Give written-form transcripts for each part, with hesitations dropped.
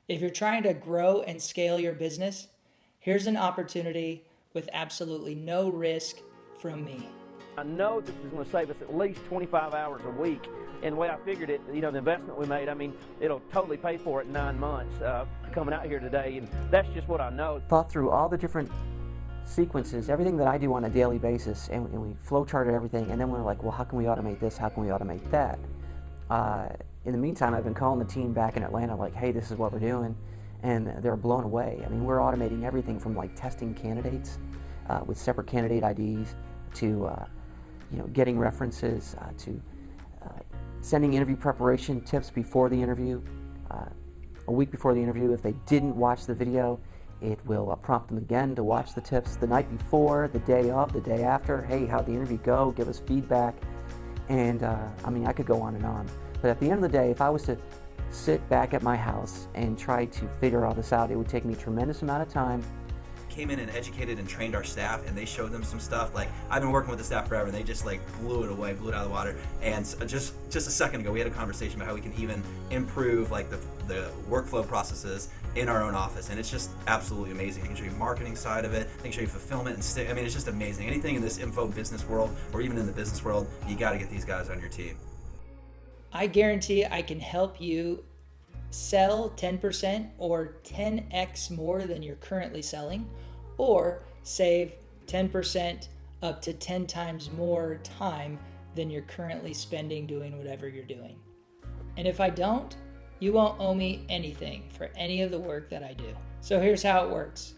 If you're trying to grow and scale your business, here's an opportunity with absolutely no risk from me. I know this is going to save us at least 25 hours a week. And the way I figured it, the investment we made, it'll totally pay for it in 9 months coming out here today. And that's just what I know. Thought through all the different sequences, everything that I do on a daily basis, and we flow charted everything. And then we're like, well, how can we automate this? How can we automate that? In the meantime, I've been calling the team back in Atlanta like, hey, this is what we're doing. And they're blown away. We're automating everything from like testing candidates with separate candidate IDs to getting references, to sending interview preparation tips before the interview. A week before the interview, if they didn't watch the video, it will prompt them again to watch the tips the night before, the day of, the day after. Hey, how'd the interview go? Give us feedback. And I could go on and on. But at the end of the day, if I was to sit back at my house and try to figure all this out, it would take me a tremendous amount of time. Came in and educated and trained our staff, and they showed them some stuff. Like, I've been working with the staff forever, and they just like blew it away, blew it out of the water. And just a second ago, we had a conversation about how we can even improve like the workflow processes in our own office, and it's just absolutely amazing. I can show you marketing side of it, I can show you fulfillment, and it's just amazing. Anything in this info business world, or even in the business world, you got to get these guys on your team. I guarantee I can help you sell 10% or 10x more than you're currently selling, or save 10% up to 10 times more time than you're currently spending doing whatever you're doing. And if I don't, you won't owe me anything for any of the work that I do. So here's how it works.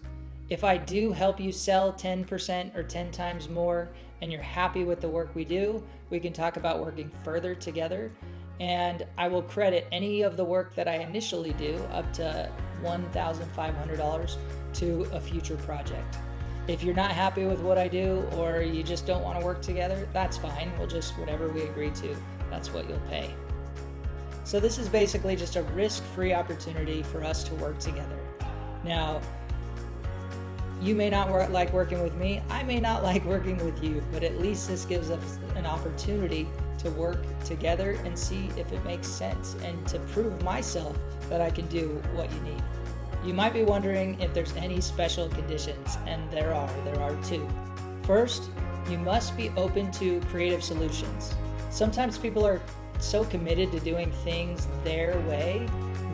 If I do help you sell 10% or 10 times more and you're happy with the work we do, we can talk about working further together. And I will credit any of the work that I initially do, up to $1,500, to a future project. If you're not happy with what I do, or you just don't want to work together, that's fine. We'll just, whatever we agree to, that's what you'll pay. So this is basically just a risk-free opportunity for us to work together. Now, you may not like working with me, I may not like working with you, but at least this gives us an opportunity to work together and see if it makes sense, and to prove myself that I can do what you need. You might be wondering if there's any special conditions, and there are two. First, you must be open to creative solutions. Sometimes people are so committed to doing things their way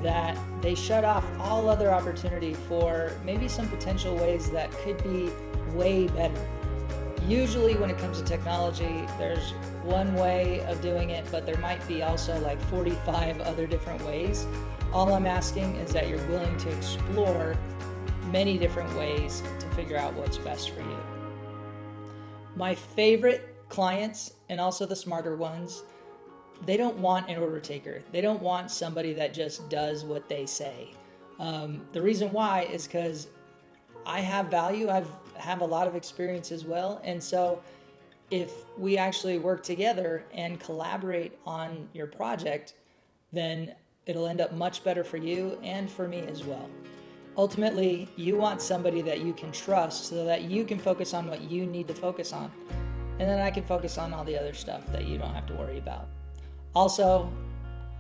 that they shut off all other opportunity for maybe some potential ways that could be way better. Usually when it comes to technology, there's one way of doing it, but there might be also like 45 other different ways. All I'm asking is that you're willing to explore many different ways to figure out what's best for you. My favorite clients, and also the smarter ones, they don't want an order taker. They don't want somebody that just does what they say. The reason why is because I have value. I have a lot of experience as well. And so if we actually work together and collaborate on your project, then it'll end up much better for you and for me as well. Ultimately, you want somebody that you can trust so that you can focus on what you need to focus on. And then I can focus on all the other stuff that you don't have to worry about. Also,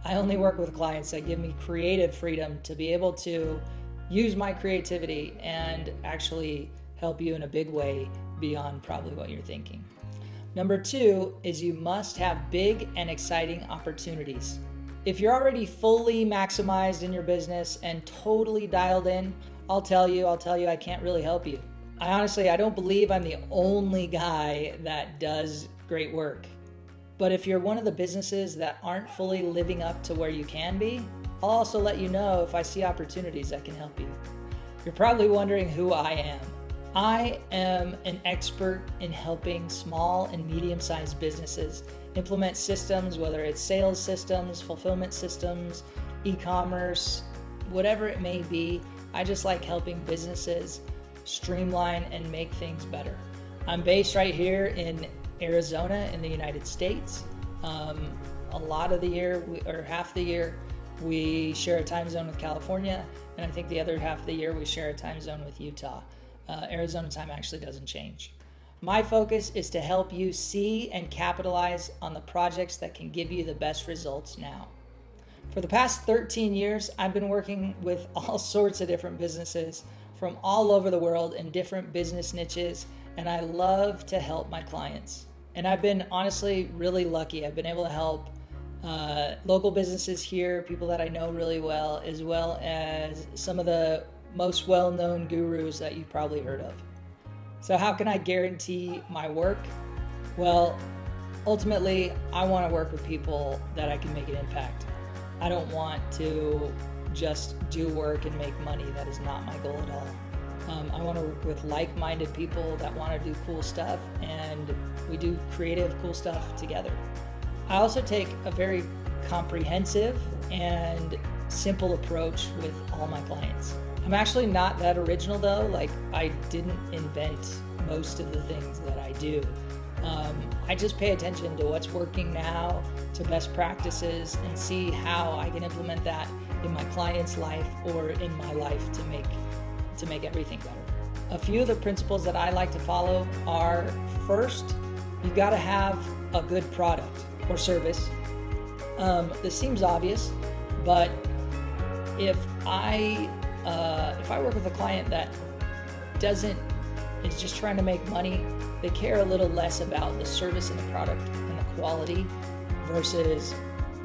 I only work with clients that give me creative freedom to be able to use my creativity and actually help you in a big way beyond probably what you're thinking. Number two is you must have big and exciting opportunities. If you're already fully maximized in your business and totally dialed in, I'll tell you I can't really help you. I don't believe I'm the only guy that does great work. But if you're one of the businesses that aren't fully living up to where you can be, I'll also let you know if I see opportunities that can help you. You're probably wondering who I am. I am an expert in helping small and medium-sized businesses implement systems, whether it's sales systems, fulfillment systems, e-commerce, whatever it may be. I just like helping businesses streamline and make things better. I'm based right here in Arizona in the United States. A lot of the year, or half the year, we share a time zone with California, and I think the other half of the year we share a time zone with Utah. Arizona time actually doesn't change. My focus is to help you see and capitalize on the projects that can give you the best results now. For the past 13 years, I've been working with all sorts of different businesses from all over the world in different business niches, and I love to help my clients. And I've been honestly really lucky. I've been able to help local businesses here, people that I know really well, as well as some of the most well-known gurus that you've probably heard of. So how can I guarantee my work? Well, ultimately, I want to work with people that I can make an impact. I don't want to just do work and make money. That is not my goal at all. I want to work with like-minded people that want to do cool stuff, and we do creative, cool stuff together. I also take a very comprehensive and simple approach with all my clients. I'm actually not that original though. Like, I didn't invent most of the things that I do. I just pay attention to what's working now, to best practices, and see how I can implement that in my client's life or in my life to make everything better. A few of the principles that I like to follow are: first, you got to have a good product or service. This seems obvious, but if I work with a client that is just trying to make money, they care a little less about the service and the product and the quality versus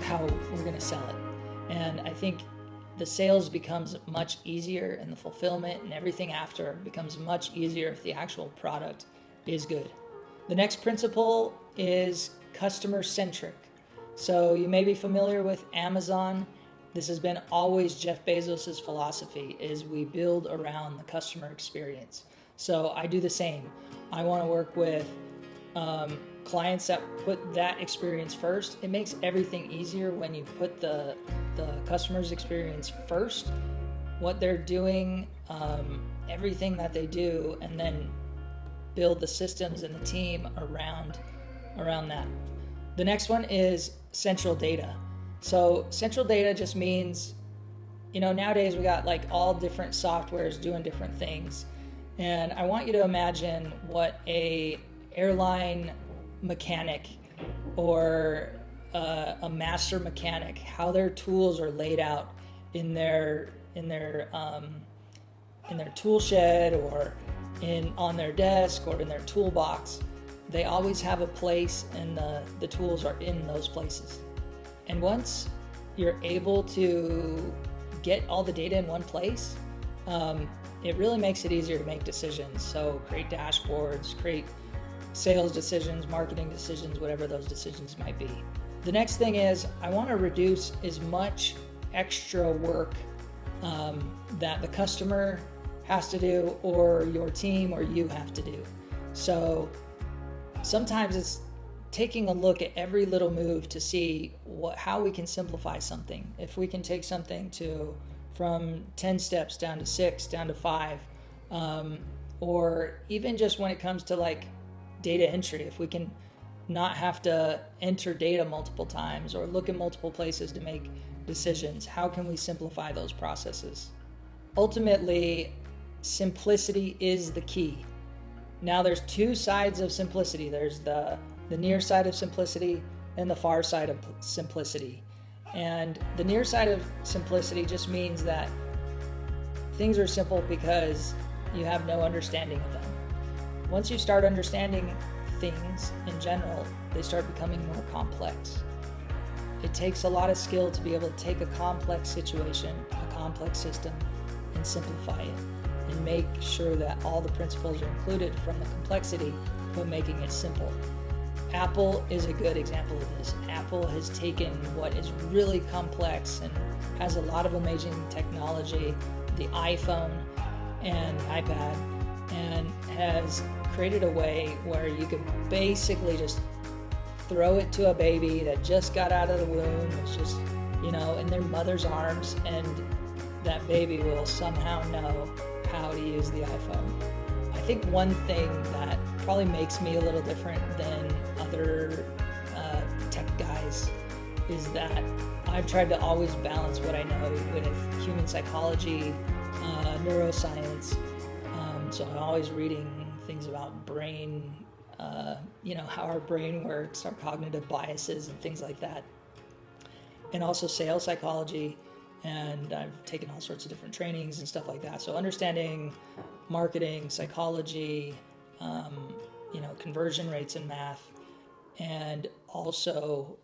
how we're going to sell it. And I think the sales becomes much easier, and the fulfillment and everything after becomes much easier if the actual product is good. The next principle is customer centric. So you may be familiar with Amazon. This has been always Jeff Bezos' philosophy, is we build around the customer experience. So I do the same. I want to work with clients that put that experience first. It makes everything easier when you put the customer's experience first, what they're doing, everything that they do, and then build the systems and the team around that. The next one is central data. So central data just means, nowadays we got like all different softwares doing different things. And I want you to imagine what a airline mechanic or a master mechanic, how their tools are laid out in their tool shed or on their desk or in their toolbox. They always have a place, and the tools are in those places. And once you're able to get all the data in one place, it really makes it easier to make decisions. So create dashboards, create sales decisions, marketing decisions, whatever those decisions might be. The next thing is, I want to reduce as much extra work that the customer has to do, or your team or you have to do. So sometimes it's taking a look at every little move to see how we can simplify something. If we can take something from 10 steps down to 6, down to 5, or even just when it comes to like data entry, if we can not have to enter data multiple times or look at multiple places to make decisions, how can we simplify those processes? Ultimately, simplicity is the key. Now there's two sides of simplicity. There's the near side of simplicity and the far side of simplicity. And the near side of simplicity just means that things are simple because you have no understanding of them. Once you start understanding things in general, they start becoming more complex. It takes a lot of skill to be able to take a complex situation, a complex system, and simplify it, and make sure that all the principles are included from the complexity, but making it simple. Apple is a good example of this. Apple has taken what is really complex and has a lot of amazing technology, the iPhone and iPad, and has created a way where you could basically just throw it to a baby that just got out of the womb. It's just, in their mother's arms, and that baby will somehow know how to use the iPhone. I think one thing that probably makes me a little different than other tech guys is that I've tried to always balance what I know with human psychology, neuroscience. So I'm always reading things about brain, how our brain works, our cognitive biases, and things like that. and also sales psychology. And I've taken all sorts of different trainings and stuff like that. So understanding marketing, psychology, conversion rates in math, and also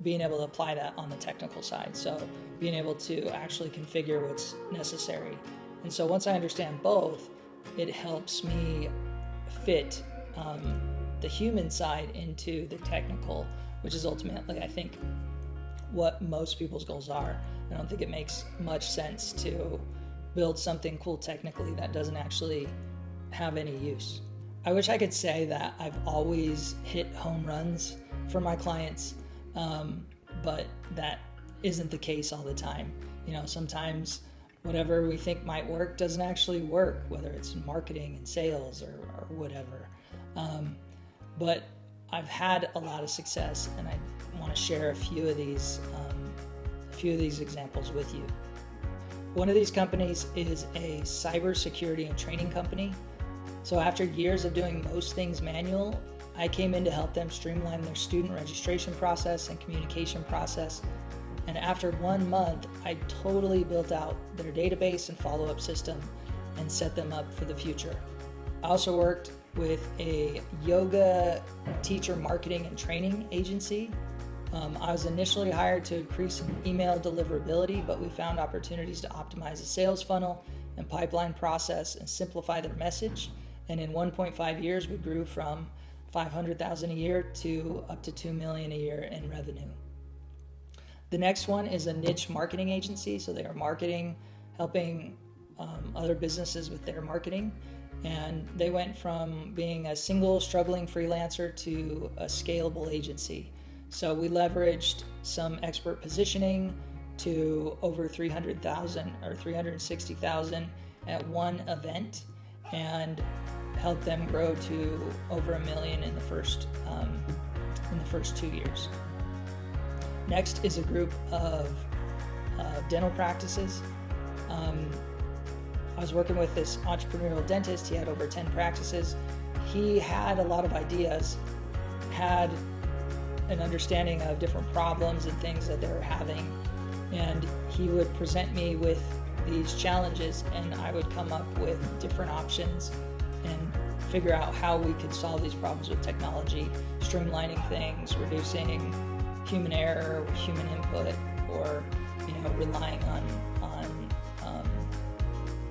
being able to apply that on the technical side. So being able to actually configure what's necessary. And so once I understand both, it helps me fit the human side into the technical, which is ultimately, I think, what most people's goals are. I don't think it makes much sense to build something cool technically that doesn't actually have any use. I wish I could say that I've always hit home runs for my clients, but that isn't the case all the time. Sometimes whatever we think might work doesn't actually work, whether it's marketing and sales or whatever. But I've had a lot of success, and I want to share a few of these examples with you. One of these companies is a cybersecurity and training company. So after years of doing most things manual, I came in to help them streamline their student registration process and communication process. And after 1 month, I totally built out their database and follow-up system and set them up for the future. I also worked with a yoga teacher marketing and training agency. I was initially hired to increase email deliverability, but we found opportunities to optimize the sales funnel and pipeline process and simplify their message. And in 1.5 years, we grew from $500,000 a year to up to $2 million a year in revenue. The next one is a niche marketing agency. So they are marketing, helping other businesses with their marketing. And they went from being a single struggling freelancer to a scalable agency. So we leveraged some expert positioning to over 300,000 or 360,000 at one event, and helped them grow to over $1 million in the first 2 years. Next is a group of dental practices. I was working with this entrepreneurial dentist. He had over 10 practices. He had a lot of ideas, had an understanding of different problems and things that they were having, and he would present me with these challenges, and I would come up with different options and figure out how we could solve these problems with technology, streamlining things, reducing human error, human input, or relying on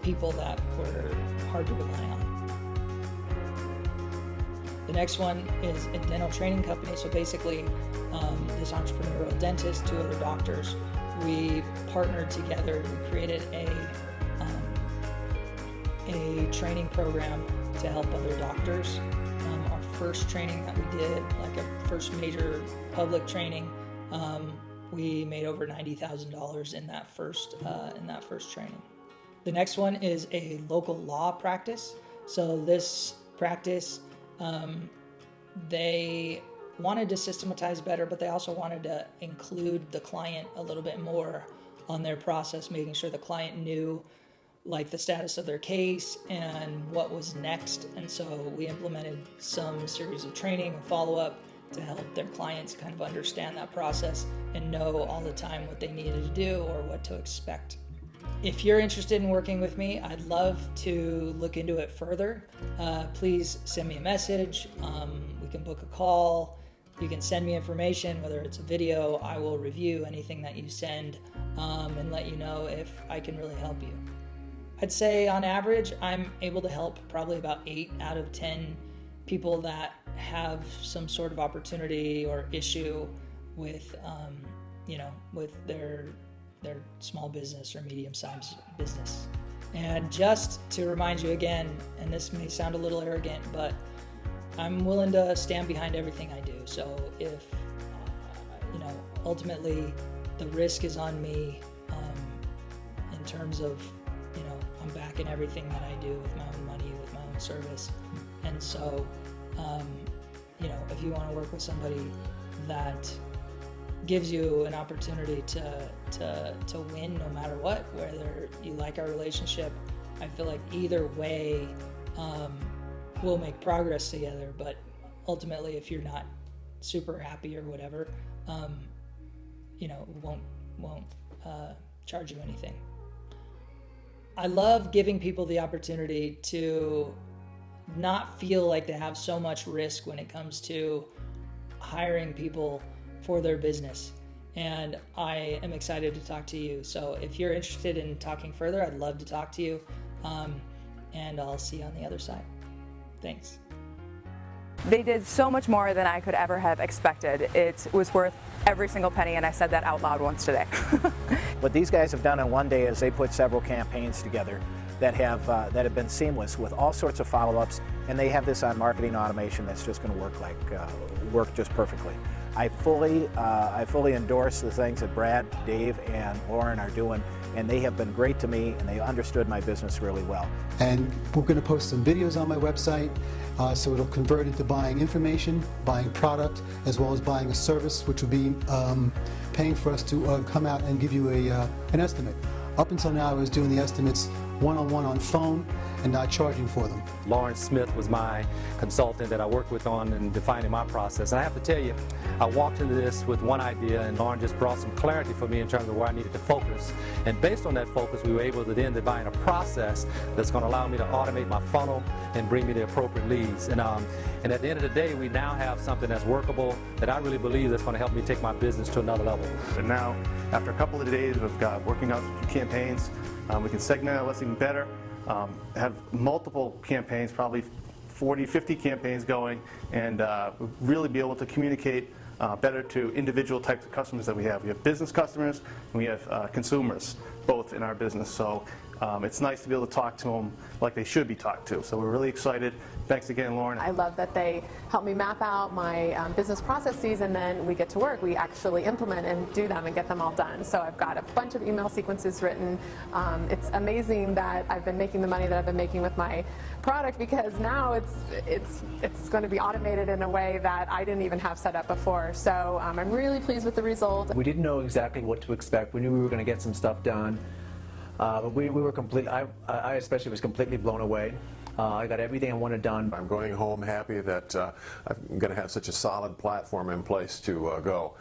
people that were hard to rely on. The next one is a dental training company. So basically, this entrepreneurial dentist, 2 other doctors, we partnered together. We created a training program to help other doctors. Our first training that we did, like a first major public training, we made over $90,000 in that first training. The next one is a local law practice. So this practice, they wanted to systematize better, but they also wanted to include the client a little bit more on their process, making sure the client knew like the status of their case and what was next. And so we implemented some series of training and follow-up to help their clients kind of understand that process and know all the time what they needed to do or what to expect. If you're interested in working with me, I'd love to look into it further. Please send me a message. We can book a call. You can send me information, whether it's a video. I will review anything that you send and let you know if I can really help you. I'd say on average, I'm able to help probably about 8 out of 10 people that have some sort of opportunity or issue with, with their small business or medium-sized business. And just to remind you again, and this may sound a little arrogant, but I'm willing to stand behind everything I do. So if, ultimately the risk is on me in terms of, I'm backing everything that I do with my own money, with my own service. And so, if you want to work with somebody that gives you an opportunity to win no matter what, whether you like our relationship, I feel like either way we'll make progress together. But ultimately, if you're not super happy or whatever, it won't charge you anything. I love giving people the opportunity to not feel like they have so much risk when it comes to hiring people for their business. And I am excited to talk to you. So if you're interested in talking further, I'd love to talk to you. And I'll see you on the other side. Thanks. They did so much more than I could ever have expected. It was worth every single penny, and I said that out loud once today. What these guys have done in one day is they put several campaigns together that have been seamless with all sorts of follow-ups, and they have this on marketing automation that's just going to work just perfectly. I fully endorse the things that Brad, Dave, and Lauren are doing, and they have been great to me, and they understood my business really well. And we're going to post some videos on my website, so it'll convert into buying information, buying product, as well as buying a service, which will be paying for us to come out and give you an estimate. Up until now, I was doing the estimates one-on-one on phone and not charging for them. Lauren Smith was my consultant that I worked with on in defining my process. And I have to tell you, I walked into this with one idea, and Lauren just brought some clarity for me in terms of where I needed to focus. And based on that focus, we were able to then define a process that's going to allow me to automate my funnel and bring me the appropriate leads. And at the end of the day, we now have something that's workable that I really believe that's going to help me take my business to another level. And now, after a couple of days of working out some campaigns, we can segment our listing better, have multiple campaigns, probably 40, 50 campaigns going, and really be able to communicate better to individual types of customers that we have. We have business customers and we have consumers, both in our business. So it's nice to be able to talk to them like they should be talked to. So we're really excited. Thanks again, Lauren. I love that they help me map out my business processes, and then we get to work. We actually implement and do them and get them all done. So I've got a bunch of email sequences written. It's amazing that I've been making the money that I've been making with my product, because now it's going to be automated in a way that I didn't even have set up before. So I'm really pleased with the result. We didn't know exactly what to expect. We knew we were going to get some stuff done. But we were I especially was completely blown away. I got everything I wanted done. I'm going home happy that I'm going to have such a solid platform in place to go.